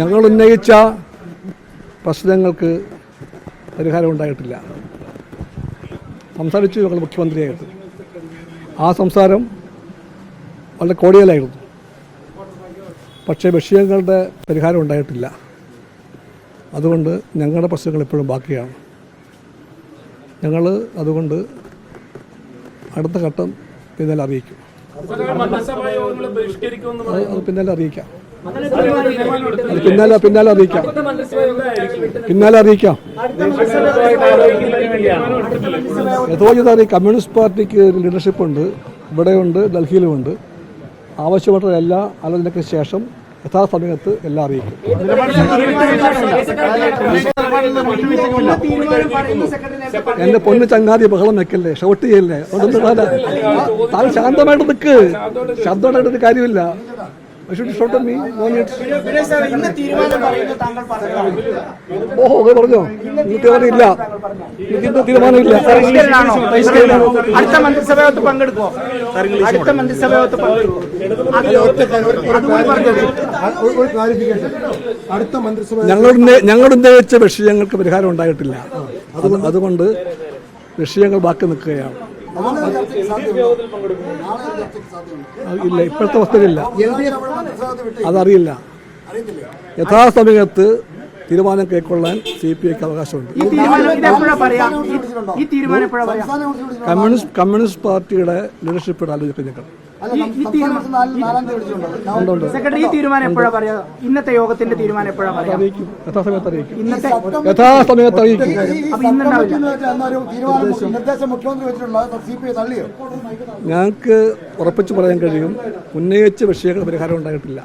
ഞങ്ങൾ ഉന്നയിച്ച പ്രശ്നങ്ങൾക്ക് പരിഹാരം ഉണ്ടായിട്ടില്ല. സംസാരിച്ചു ഞങ്ങൾ മുഖ്യമന്ത്രിയായിട്ട്. ആ സംസാരം വളരെ കോടിയലായിരുന്നു. പക്ഷേ വിഷയങ്ങളുടെ പരിഹാരം ഉണ്ടായിട്ടില്ല. അതുകൊണ്ട് ഞങ്ങളുടെ പ്രശ്നങ്ങൾ ഇപ്പോഴും ബാക്കിയാണ്. ഞങ്ങൾ അതുകൊണ്ട് അടുത്ത ഘട്ടം പിന്നാലെ അറിയിക്കും. അത് പിന്നാലെ അറിയിക്കാം. പിന്നാലെ അറിയിക്കാം. യഥോചിതമായി കമ്മ്യൂണിസ്റ്റ് പാർട്ടിക്ക് ലീഡർഷിപ്പ് ഉണ്ട്, ഇവിടെയുണ്ട്, ഡൽഹിയിലുമുണ്ട്. ആവശ്യപ്പെട്ട എല്ലാ ആലോചനയ്ക്ക് ശേഷം യഥാസമയത്ത് എല്ലാം അറിയിക്കും. എന്റെ പൊന്നു ചങ്ങാതി ബഹളം വെക്കല്ലേ, ഷൗട്ട് ചെയ്യല്ലേ. താൻ ശാന്തമായിട്ട് നിൽക്ക്. ശബ്ദമായിട്ടൊരു കാര്യമില്ല. പറഞ്ഞോ, തീരുമാനമില്ല. തീരുമാനമില്ല. അടുത്ത മന്ത്രിസഭയത്ത് പങ്കെടുക്കുമോ? അടുത്ത മന്ത്രിസഭയത്ത് ഞങ്ങൾ ഉന്നയിച്ച വിഷയങ്ങൾക്ക് പരിഹാരം ഉണ്ടായിട്ടില്ല. അതുകൊണ്ട് വിഷയങ്ങൾ ബാക്കി നിൽക്കുകയാണ്. ഇല്ല, ഇപ്പോഴത്തെ അവസ്ഥയിലില്ല. അതറിയില്ല. യഥാസമയത്ത് തീരുമാനം കൈക്കൊള്ളാൻ CPIക്ക് അവകാശമുണ്ട്. കമ്മ്യൂണിസ്റ്റ് പാർട്ടിയുടെ ലീഡർഷിപ്പ് ആലോചിക്കും ഞങ്ങൾ. ഇന്നത്തെ യോഗത്തിന്റെ തീരുമാനം എപ്പോഴാണ് പറയാം? യഥാസമയത്ത് അറിയിക്കും. യഥാസമയത്ത് അറിയിക്കും. ഞങ്ങൾക്ക് ഉറപ്പിച്ചു പറയാൻ കഴിയും, ഉന്നയിച്ച വിഷയങ്ങൾ പരിഹാരം ഉണ്ടായിട്ടില്ല.